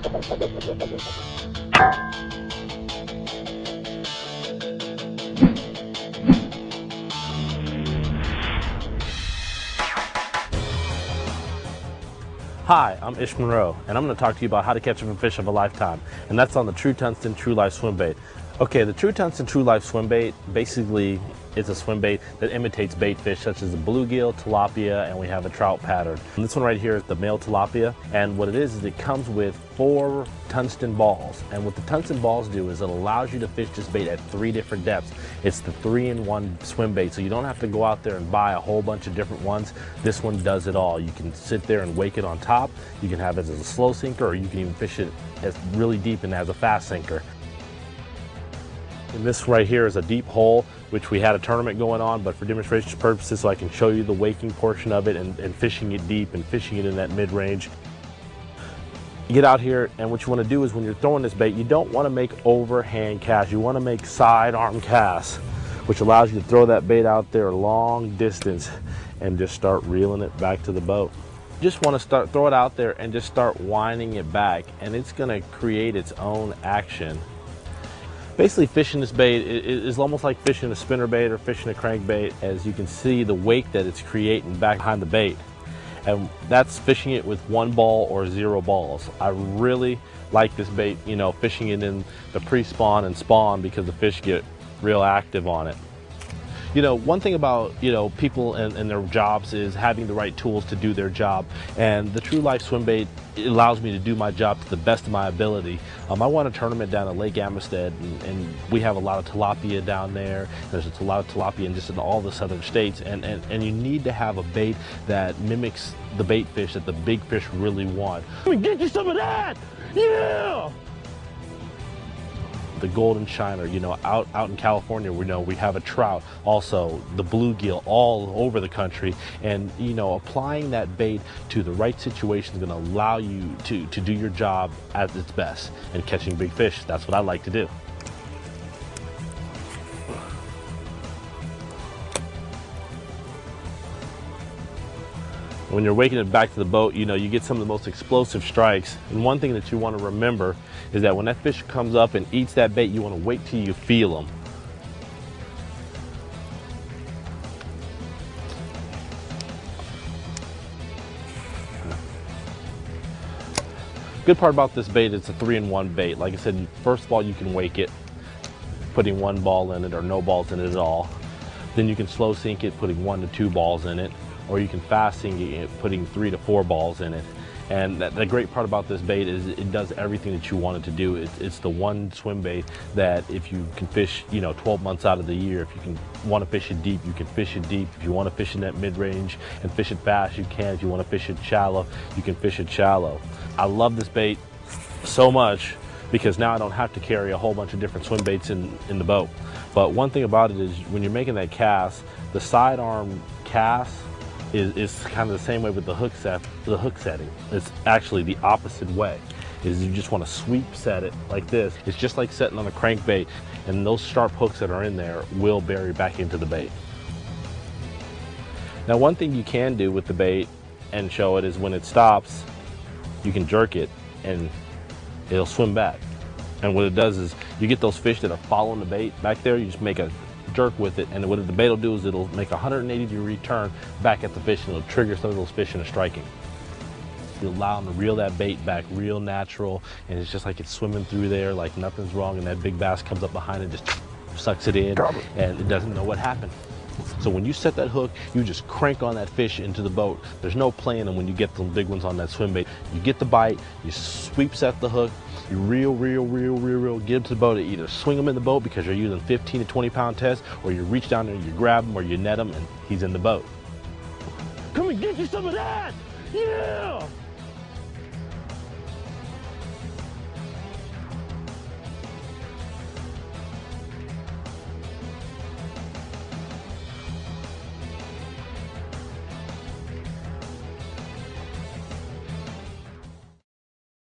Hi, I'm Monroe, and I'm going to talk to you about how to catch a fish of a lifetime, and that's on the Tru Tungsten Tru-Life Swimbait. Okay, the Tru Tungsten Tru-Life Swimbait basically is a swim bait that imitates bait fish such as the bluegill, tilapia, and we have a trout pattern. And this one right here is the male tilapia, and what it is it comes with 4 tungsten balls. And what the tungsten balls do is it allows you to fish this bait at 3 different depths. It's the 3-in-1 swim bait, so you don't have to go out there and buy a whole bunch of different ones. This one does it all. You can sit there and wake it on top. You can have it as a slow sinker, or you can even fish it as really deep and as a fast sinker. And this right here is a deep hole, which we had a tournament going on, but for demonstration purposes, so I can show you the waking portion of it and fishing it deep and fishing it in that mid-range. You get out here, and what you want to do is when you're throwing this bait, you don't want to make overhand casts. You want to make sidearm casts, which allows you to throw that bait out there long distance and just start reeling it back to the boat. You just want to throw it out there and just start winding it back, and it's going to create its own action. Basically, fishing this bait is almost like fishing a spinnerbait or fishing a crankbait. As you can see, the wake that it's creating back behind the bait. And that's fishing it with 1 ball or 0 balls. I really like this bait, you know, fishing it in the pre-spawn and spawn because the fish get real active on it. You know, one thing about, you know, people and their jobs is having the right tools to do their job. And the Tru-Life Swimbait allows me to do my job to the best of my ability. I won a tournament down at Lake Amistad, and we have a lot of tilapia down there. There's a lot of tilapia in just in all the southern states. And you need to have a bait that mimics the bait fish that the big fish really want. Let me get you some of that! Yeah! The golden shiner, you know, out in California, we know we have a trout, also the bluegill all over the country, and you know, applying that bait to the right situation is going to allow you to do your job at its best and catching big fish. That's what I like to do. When you're waking it back to the boat, you know, you get some of the most explosive strikes. And one thing that you want to remember is that when that fish comes up and eats that bait, you want to wait till you feel them. Good part about this bait, it's a 3-in-1 bait. Like I said, first of all, you can wake it, putting 1 ball in it or no balls in it at all. Then you can slow sink it, putting 1 to 2 balls in it. Or you can fast sink it, putting 3 to 4 balls in it. And the great part about this bait is it does everything that you want it to do. It's the one swim bait that if you can fish, you know, 12 months out of the year, if you want to fish it deep, you can fish it deep. If you want to fish in that mid-range and fish it fast, you can. If you want to fish it shallow, you can fish it shallow. I love this bait so much because now I don't have to carry a whole bunch of different swim baits in the boat. But one thing about it is when you're making that cast, the sidearm cast is kind of the same way with the hook setting. It's actually the opposite way. Is you just want to sweep set it like this. It's just like setting on a crankbait, and those sharp hooks that are in there will bury back into the bait. Now, one thing you can do with the bait and show it is when it stops, you can jerk it and it'll swim back. And what it does is you get those fish that are following the bait back there, you just make a jerk with it, and what the bait will do is it'll make a 180-degree turn back at the fish, and it'll trigger some of those fish into striking. You allow them to reel that bait back real natural, and it's just like it's swimming through there like nothing's wrong, and that big bass comes up behind it, just sucks it in, and it doesn't know what happened. So when you set that hook, you just crank on that fish into the boat. There's no playing them when you get them big ones on that swim bait. You get the bite, you sweep set the hook, you reel, get them to the boat. You either swing them in the boat because you're using 15 to 20 pound test, or you reach down there, you grab him, or you net him, and he's in the boat. Come and get you some of that! Yeah!